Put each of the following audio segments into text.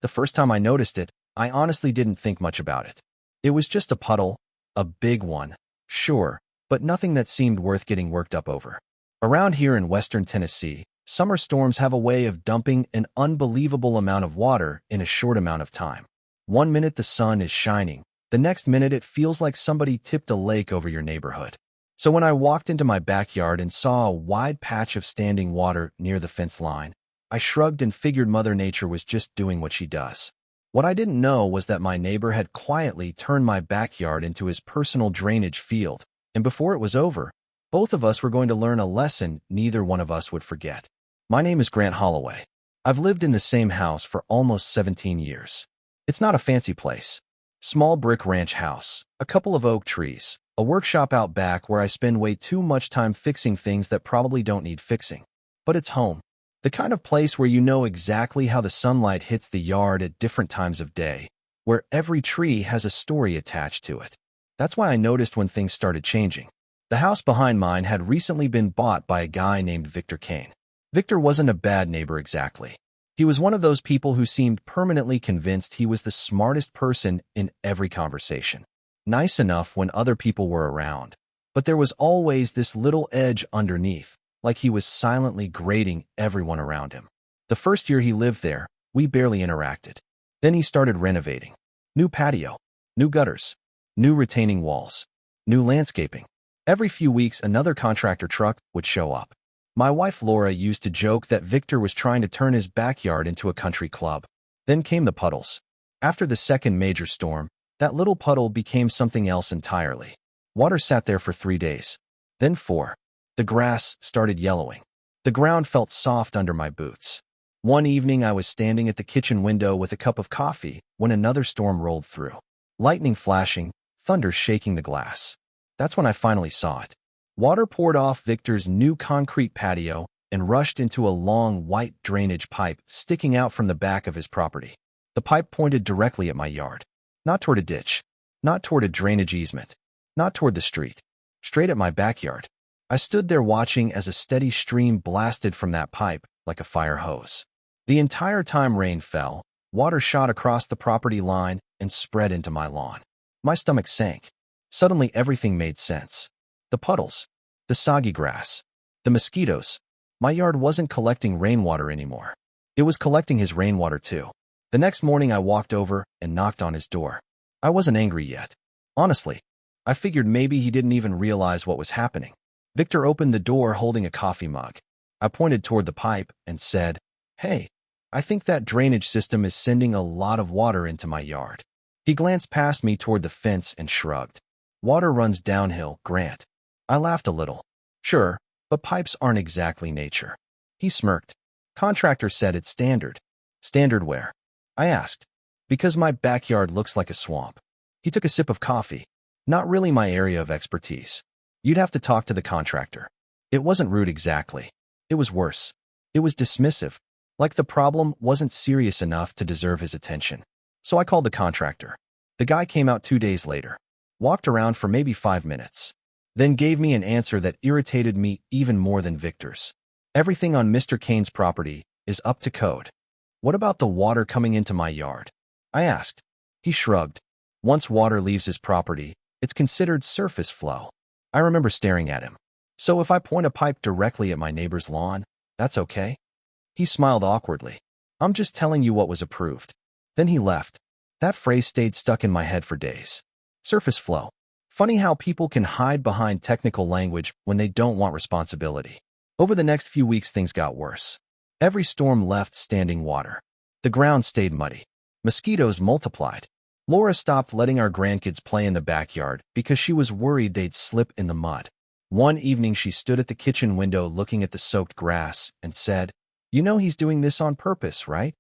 The first time I noticed it, I honestly didn't think much about it. It was just a puddle, a big one, sure, but nothing that seemed worth getting worked up over. Around here in western Tennessee, summer storms have a way of dumping an unbelievable amount of water in a short amount of time. One minute the sun is shining, the next minute it feels like somebody tipped a lake over your neighborhood. So when I walked into my backyard and saw a wide patch of standing water near the fence line, I shrugged and figured Mother Nature was just doing what she does. What I didn't know was that my neighbor had quietly turned my backyard into his personal drainage field, and before it was over, both of us were going to learn a lesson neither one of us would forget. My name is Grant Holloway. I've lived in the same house for almost 17 years. It's not a fancy place. Small brick ranch house, a couple of oak trees, a workshop out back where I spend way too much time fixing things that probably don't need fixing. But it's home. The kind of place where you know exactly how the sunlight hits the yard at different times of day, where every tree has a story attached to it. That's why I noticed when things started changing. The house behind mine had recently been bought by a guy named Victor Kane. Victor wasn't a bad neighbor exactly. He was one of those people who seemed permanently convinced he was the smartest person in every conversation. Nice enough when other people were around, but there was always this little edge underneath, like he was silently grading everyone around him. The first year he lived there, we barely interacted. Then he started renovating. New patio, new gutters, new retaining walls, new landscaping. Every few weeks, another contractor truck would show up. My wife Laura used to joke that Victor was trying to turn his backyard into a country club. Then came the puddles. After the second major storm, that little puddle became something else entirely. Water sat there for 3 days. Then 4. The grass started yellowing. The ground felt soft under my boots. One evening I was standing at the kitchen window with a cup of coffee when another storm rolled through. Lightning flashing, thunder shaking the glass. That's when I finally saw it. Water poured off Victor's new concrete patio and rushed into a long white drainage pipe sticking out from the back of his property. The pipe pointed directly at my yard. Not toward a ditch, not toward a drainage easement, not toward the street. Straight at my backyard. I stood there watching as a steady stream blasted from that pipe like a fire hose. The entire time rain fell, water shot across the property line and spread into my lawn. My stomach sank. Suddenly everything made sense. The puddles, the soggy grass, the mosquitoes. My yard wasn't collecting rainwater anymore. It was collecting his rainwater too. The next morning I walked over and knocked on his door. I wasn't angry yet. Honestly, I figured maybe he didn't even realize what was happening. Victor opened the door holding a coffee mug. I pointed toward the pipe and said, "Hey, I think that drainage system is sending a lot of water into my yard." He glanced past me toward the fence and shrugged. "Water runs downhill, Grant." I laughed a little. "Sure, but pipes aren't exactly nature." He smirked. "Contractor said it's standard." "Standard where?" I asked. "Because my backyard looks like a swamp." He took a sip of coffee. "Not really my area of expertise. You'd have to talk to the contractor." It wasn't rude exactly. It was worse. It was dismissive, like the problem wasn't serious enough to deserve his attention. So I called the contractor. The guy came out 2 days later, walked around for maybe 5 minutes, then gave me an answer that irritated me even more than Victor's. "Everything on Mr. Kane's property is up to code." "What about the water coming into my yard?" I asked. He shrugged. "Once water leaves his property, it's considered surface flow." I remember staring at him. "So if I point a pipe directly at my neighbor's lawn, that's okay?" He smiled awkwardly. "I'm just telling you what was approved." Then he left. That phrase stayed stuck in my head for days. Surface flow. Funny how people can hide behind technical language when they don't want responsibility. Over the next few weeks, things got worse. Every storm left standing water. The ground stayed muddy. Mosquitoes multiplied. Laura stopped letting our grandkids play in the backyard because she was worried they'd slip in the mud. One evening, she stood at the kitchen window looking at the soaked grass and said, "You know he's doing this on purpose, right?"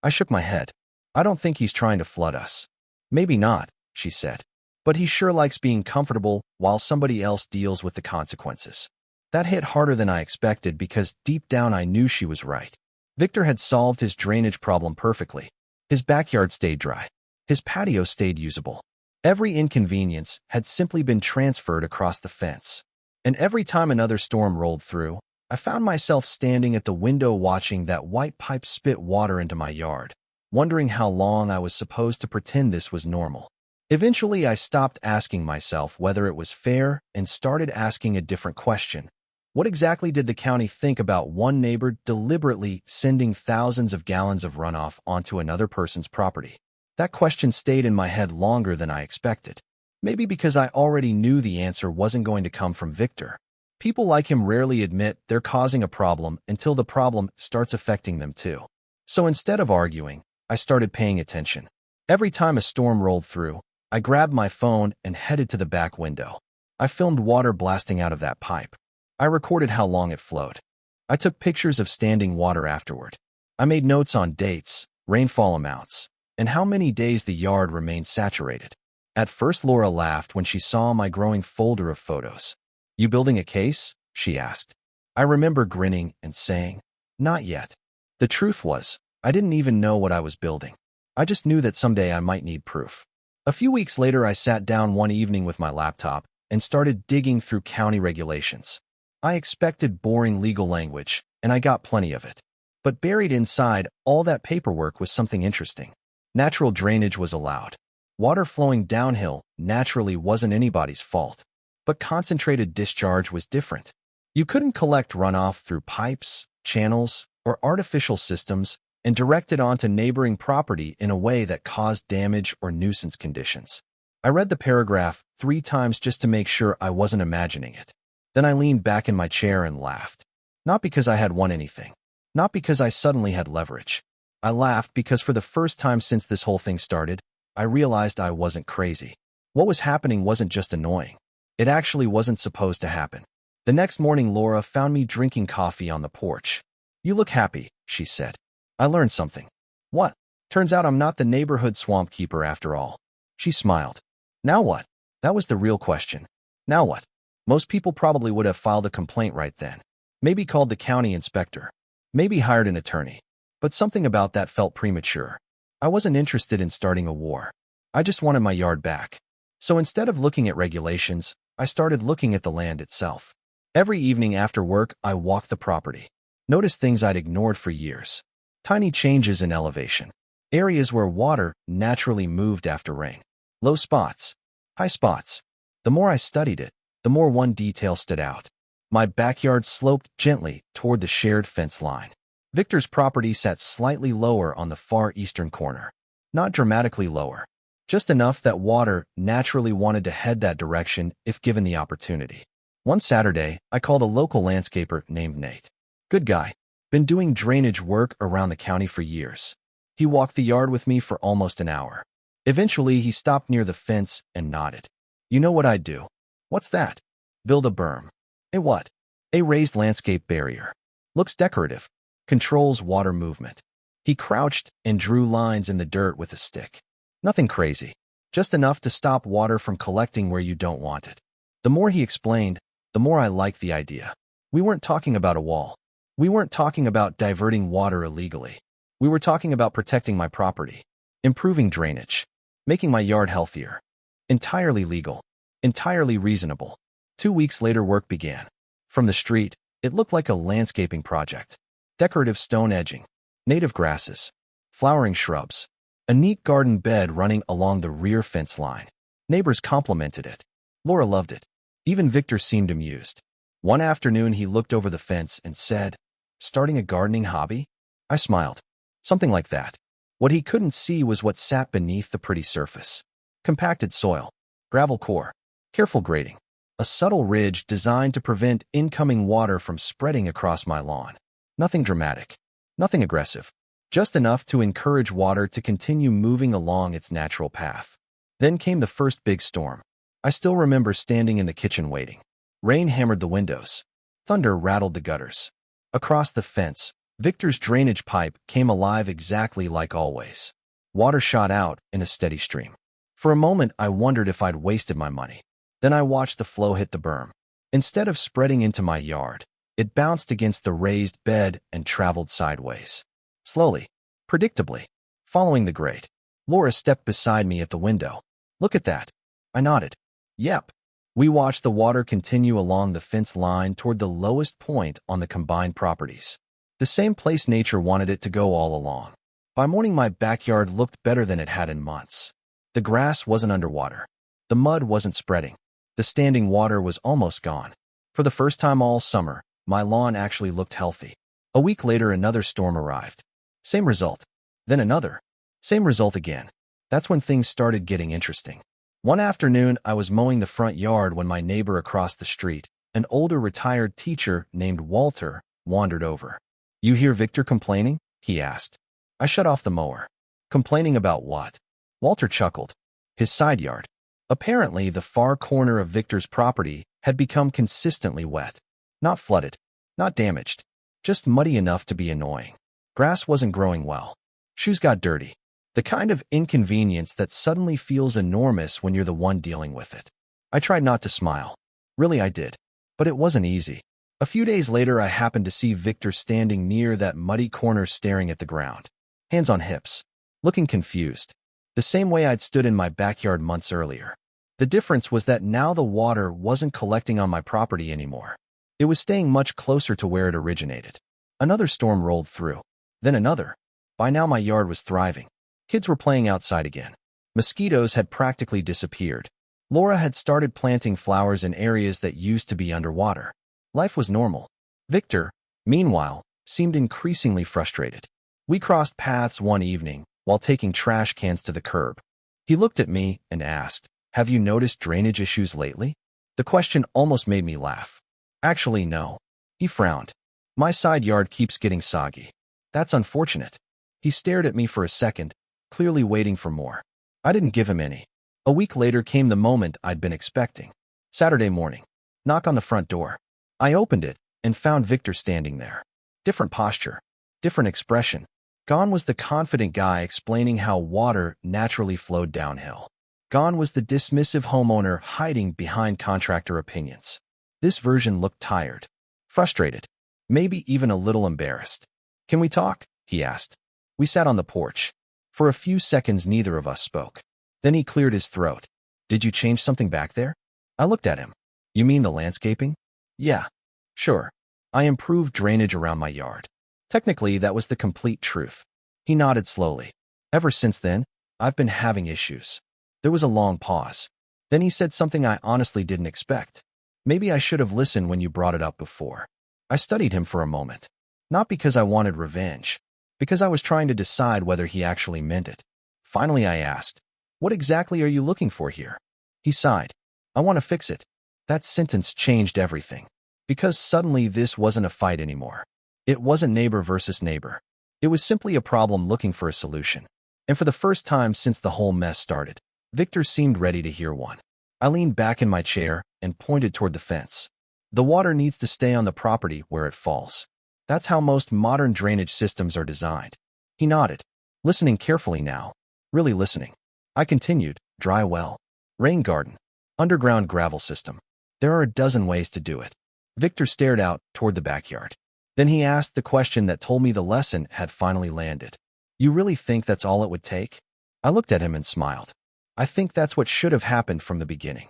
I shook my head. "I don't think he's trying to flood us." "Maybe not," she said. "But he sure likes being comfortable while somebody else deals with the consequences." That hit harder than I expected because deep down I knew she was right. Victor had solved his drainage problem perfectly. His backyard stayed dry. His patio stayed usable. Every inconvenience had simply been transferred across the fence. And every time another storm rolled through, I found myself standing at the window watching that white pipe spit water into my yard, wondering how long I was supposed to pretend this was normal. Eventually, I stopped asking myself whether it was fair and started asking a different question. What exactly did the county think about one neighbor deliberately sending thousands of gallons of runoff onto another person's property? That question stayed in my head longer than I expected. Maybe because I already knew the answer wasn't going to come from Victor. People like him rarely admit they're causing a problem until the problem starts affecting them too. So instead of arguing, I started paying attention. Every time a storm rolled through, I grabbed my phone and headed to the back window. I filmed water blasting out of that pipe. I recorded how long it flowed. I took pictures of standing water afterward. I made notes on dates, rainfall amounts, and how many days the yard remained saturated. At first, Laura laughed when she saw my growing folder of photos. "You building a case?" she asked. I remember grinning and saying, "Not yet." The truth was, I didn't even know what I was building. I just knew that someday I might need proof. A few weeks later, I sat down one evening with my laptop and started digging through county regulations. I expected boring legal language, and I got plenty of it. But buried inside all that paperwork was something interesting. Natural drainage was allowed. Water flowing downhill naturally wasn't anybody's fault. But concentrated discharge was different. You couldn't collect runoff through pipes, channels, or artificial systems and direct it onto neighboring property in a way that caused damage or nuisance conditions. I read the paragraph 3 times just to make sure I wasn't imagining it. Then I leaned back in my chair and laughed. Not because I had won anything. Not because I suddenly had leverage. I laughed because for the first time since this whole thing started, I realized I wasn't crazy. What was happening wasn't just annoying. It actually wasn't supposed to happen. The next morning, Laura found me drinking coffee on the porch. "You look happy," she said. "I learned something." "What?" "Turns out I'm not the neighborhood swamp keeper after all." She smiled. "Now what?" That was the real question. Now what? Most people probably would have filed a complaint right then. Maybe called the county inspector. Maybe hired an attorney. But something about that felt premature. I wasn't interested in starting a war. I just wanted my yard back. So instead of looking at regulations, I started looking at the land itself. Every evening after work, I walked the property. Noticed things I'd ignored for years. Tiny changes in elevation. Areas where water naturally moved after rain. Low spots. High spots. The more I studied it, the more one detail stood out. My backyard sloped gently toward the shared fence line. Victor's property sat slightly lower on the far eastern corner. Not dramatically lower. Just enough that water naturally wanted to head that direction if given the opportunity. One Saturday, I called a local landscaper named Nate. Good guy. Been doing drainage work around the county for years. He walked the yard with me for almost an hour. Eventually, he stopped near the fence and nodded. "You know what I'd do?" "What's that?" "Build a berm." "A what?" "A raised landscape barrier. Looks decorative. Controls water movement." He crouched and drew lines in the dirt with a stick. Nothing crazy. Just enough to stop water from collecting where you don't want it. The more he explained, the more I liked the idea. We weren't talking about a wall. We weren't talking about diverting water illegally. We were talking about protecting my property, improving drainage, making my yard healthier. Entirely legal. Entirely reasonable. 2 weeks later, work began. From the street, it looked like a landscaping project. Decorative stone edging, native grasses, flowering shrubs, a neat garden bed running along the rear fence line. Neighbors complimented it. Laura loved it. Even Victor seemed amused. One afternoon, he looked over the fence and said, "Starting a gardening hobby?" I smiled. Something like that. What he couldn't see was what sat beneath the pretty surface. Compacted soil, gravel core, careful grading, a subtle ridge designed to prevent incoming water from spreading across my lawn. Nothing dramatic, nothing aggressive, just enough to encourage water to continue moving along its natural path. Then came the first big storm. I still remember standing in the kitchen waiting. Rain hammered the windows. Thunder rattled the gutters. Across the fence, Victor's drainage pipe came alive exactly like always. Water shot out in a steady stream. For a moment, I wondered if I'd wasted my money. Then I watched the flow hit the berm. Instead of spreading into my yard, it bounced against the raised bed and traveled sideways. Slowly, predictably, following the grate. Laura stepped beside me at the window. "Look at that." I nodded. "Yep." We watched the water continue along the fence line toward the lowest point on the combined properties. The same place nature wanted it to go all along. By morning, my backyard looked better than it had in months. The grass wasn't underwater. The mud wasn't spreading. The standing water was almost gone. For the first time all summer, my lawn actually looked healthy. A week later, another storm arrived. Same result. Then another. Same result again. That's when things started getting interesting. One afternoon, I was mowing the front yard when my neighbor across the street, an older retired teacher named Walter, wandered over. "You hear Victor complaining?" he asked. I shut off the mower. "Complaining about what?" Walter chuckled. "His side yard. Apparently, the far corner of Victor's property had become consistently wet. Not flooded, not damaged, just muddy enough to be annoying. Grass wasn't growing well. Shoes got dirty. The kind of inconvenience that suddenly feels enormous when you're the one dealing with it." I tried not to smile. Really, I did. But it wasn't easy. A few days later, I happened to see Victor standing near that muddy corner staring at the ground. Hands on hips. Looking confused. The same way I'd stood in my backyard months earlier. The difference was that now the water wasn't collecting on my property anymore. It was staying much closer to where it originated. Another storm rolled through. Then another. By now my yard was thriving. Kids were playing outside again. Mosquitoes had practically disappeared. Laura had started planting flowers in areas that used to be underwater. Life was normal. Victor, meanwhile, seemed increasingly frustrated. We crossed paths one evening while taking trash cans to the curb. He looked at me and asked, "Have you noticed drainage issues lately?" The question almost made me laugh. "Actually, no." He frowned. "My side yard keeps getting soggy." "That's unfortunate." He stared at me for a second, clearly waiting for more. I didn't give him any. A week later came the moment I'd been expecting. Saturday morning. Knock on the front door. I opened it and found Victor standing there. Different posture. Different expression. Gone was the confident guy explaining how water naturally flowed downhill. Gone was the dismissive homeowner hiding behind contractor opinions. This version looked tired. Frustrated. Maybe even a little embarrassed. "Can we talk?" he asked. We sat on the porch. For a few seconds, neither of us spoke. Then he cleared his throat. "Did you change something back there?" I looked at him. "You mean the landscaping?" "Yeah. Sure. I improved drainage around my yard." Technically, that was the complete truth. He nodded slowly. "Ever since then, I've been having issues." There was a long pause. Then he said something I honestly didn't expect. "Maybe I should have listened when you brought it up before." I studied him for a moment. Not because I wanted revenge, because I was trying to decide whether he actually meant it. Finally, I asked, "What exactly are you looking for here?" He sighed. "I want to fix it." That sentence changed everything. Because suddenly this wasn't a fight anymore. It wasn't neighbor versus neighbor. It was simply a problem looking for a solution. And for the first time since the whole mess started, Victor seemed ready to hear one. I leaned back in my chair and pointed toward the fence. "The water needs to stay on the property where it falls. That's how most modern drainage systems are designed." He nodded, listening carefully now. Really listening. I continued, "Dry well. Rain garden. Underground gravel system. There are a dozen ways to do it." Victor stared out toward the backyard. Then he asked the question that told me the lesson had finally landed. "You really think that's all it would take?" I looked at him and smiled. "I think that's what should have happened from the beginning."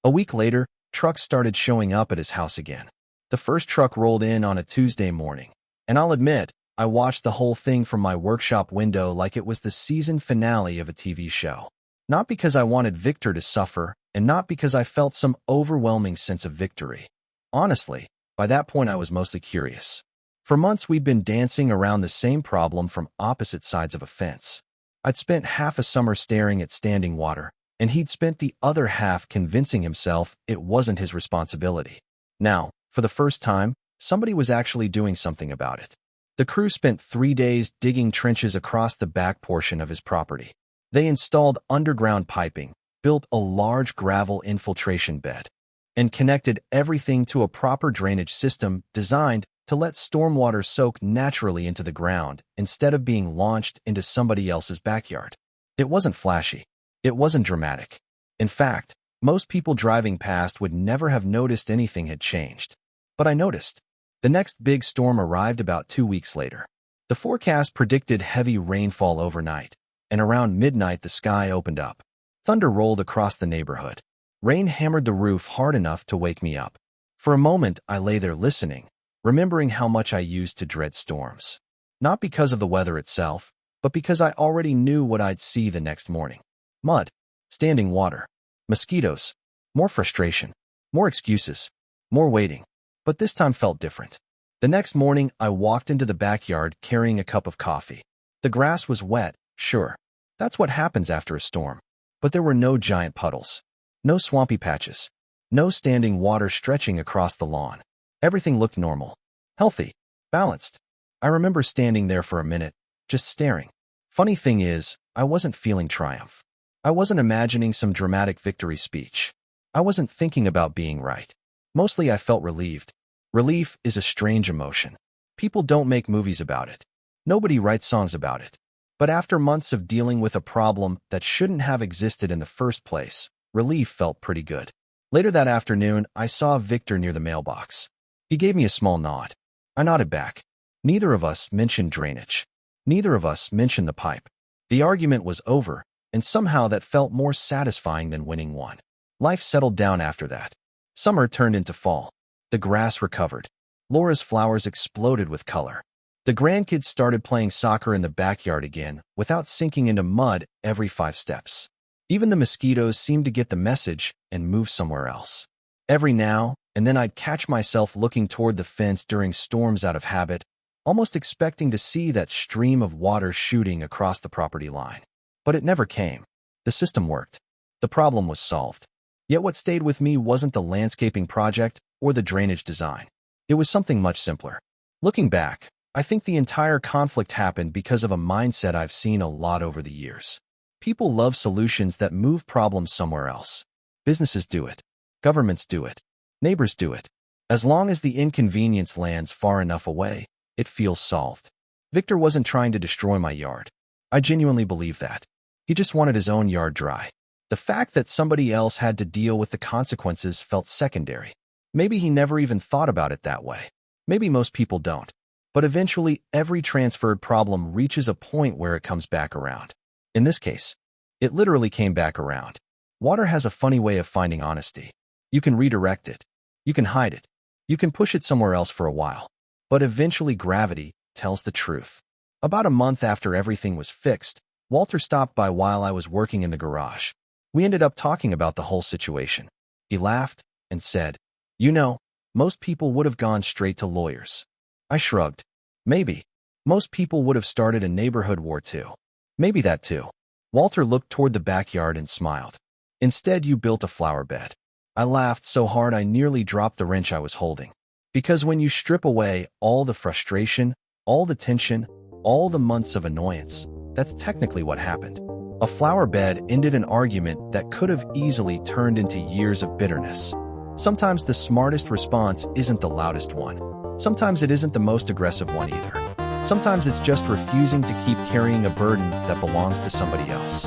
A week later, trucks started showing up at his house again. The first truck rolled in on a Tuesday morning, and I'll admit, I watched the whole thing from my workshop window like it was the season finale of a TV show. Not because I wanted Victor to suffer, and not because I felt some overwhelming sense of victory. Honestly, by that point I was mostly curious. For months we'd been dancing around the same problem from opposite sides of a fence. I'd spent half a summer staring at standing water, and he'd spent the other half convincing himself it wasn't his responsibility. Now, for the first time, somebody was actually doing something about it. The crew spent 3 days digging trenches across the back portion of his property. They installed underground piping, built a large gravel infiltration bed, and connected everything to a proper drainage system designed to let stormwater soak naturally into the ground instead of being launched into somebody else's backyard. It wasn't flashy. It wasn't dramatic. In fact, most people driving past would never have noticed anything had changed. But I noticed. The next big storm arrived about 2 weeks later. The forecast predicted heavy rainfall overnight, and around midnight the sky opened up. Thunder rolled across the neighborhood. Rain hammered the roof hard enough to wake me up. For a moment I lay there listening, remembering how much I used to dread storms. Not because of the weather itself, but because I already knew what I'd see the next morning. Mud, standing water, mosquitoes, more frustration, more excuses, more waiting. But this time felt different. The next morning, I walked into the backyard carrying a cup of coffee. The grass was wet, sure. That's what happens after a storm. But there were no giant puddles, no swampy patches, no standing water stretching across the lawn. Everything looked normal, healthy, balanced. I remember standing there for a minute, just staring. Funny thing is, I wasn't feeling triumph. I wasn't imagining some dramatic victory speech. I wasn't thinking about being right. Mostly I felt relieved. Relief is a strange emotion. People don't make movies about it. Nobody writes songs about it. But after months of dealing with a problem that shouldn't have existed in the first place, relief felt pretty good. Later that afternoon, I saw Victor near the mailbox. He gave me a small nod. I nodded back. Neither of us mentioned drainage. Neither of us mentioned the pipe. The argument was over, and somehow that felt more satisfying than winning one. Life settled down after that. Summer turned into fall. The grass recovered. Laura's flowers exploded with color. The grandkids started playing soccer in the backyard again without sinking into mud every 5 steps. Even the mosquitoes seemed to get the message and move somewhere else. Every now and then I'd catch myself looking toward the fence during storms out of habit, almost expecting to see that stream of water shooting across the property line. But it never came. The system worked. The problem was solved. Yet what stayed with me wasn't the landscaping project or the drainage design. It was something much simpler. Looking back, I think the entire conflict happened because of a mindset I've seen a lot over the years. People love solutions that move problems somewhere else. Businesses do it. Governments do it. Neighbors do it. As long as the inconvenience lands far enough away, it feels solved. Victor wasn't trying to destroy my yard. I genuinely believe that. He just wanted his own yard dry. The fact that somebody else had to deal with the consequences felt secondary. Maybe he never even thought about it that way. Maybe most people don't. But eventually, every transferred problem reaches a point where it comes back around. In this case, it literally came back around. Water has a funny way of finding honesty. You can redirect it. You can hide it. You can push it somewhere else for a while. But eventually gravity tells the truth. About a month after everything was fixed, Walter stopped by while I was working in the garage. We ended up talking about the whole situation. He laughed and said, "You know, most people would have gone straight to lawyers." I shrugged. Maybe. Most people would have started a neighborhood war too. Maybe that too. Walter looked toward the backyard and smiled. "Instead, you built a flower bed." I laughed so hard I nearly dropped the wrench I was holding. Because when you strip away all the frustration, all the tension, all the months of annoyance, that's technically what happened. A flower bed ended an argument that could have easily turned into years of bitterness. Sometimes the smartest response isn't the loudest one. Sometimes it isn't the most aggressive one either. Sometimes it's just refusing to keep carrying a burden that belongs to somebody else.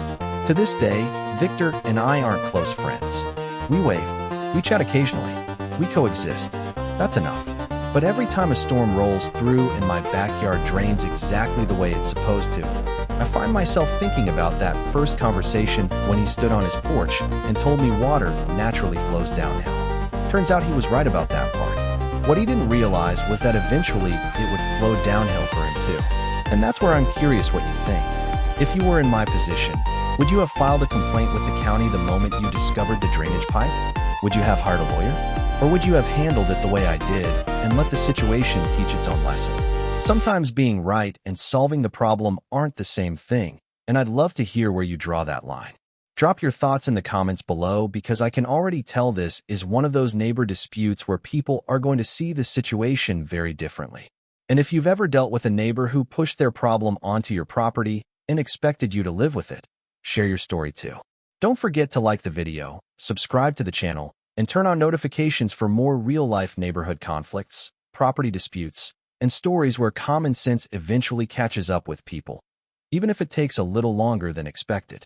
To this day, Victor and I aren't close friends. We wave. We chat occasionally. We coexist. That's enough. But every time a storm rolls through and my backyard drains exactly the way it's supposed to, I find myself thinking about that first conversation when he stood on his porch and told me water naturally flows downhill. Turns out he was right about that part. What he didn't realize was that eventually it would flow downhill for him too. And that's where I'm curious what you think. If you were in my position, would you have filed a complaint with the county the moment you discovered the drainage pipe? Would you have hired a lawyer? Or would you have handled it the way I did and let the situation teach its own lesson? Sometimes being right and solving the problem aren't the same thing, and I'd love to hear where you draw that line. Drop your thoughts in the comments below because I can already tell this is one of those neighbor disputes where people are going to see the situation very differently. And if you've ever dealt with a neighbor who pushed their problem onto your property and expected you to live with it, share your story too. Don't forget to like the video, subscribe to the channel, and turn on notifications for more real-life neighborhood conflicts, property disputes, and stories where common sense eventually catches up with people, even if it takes a little longer than expected.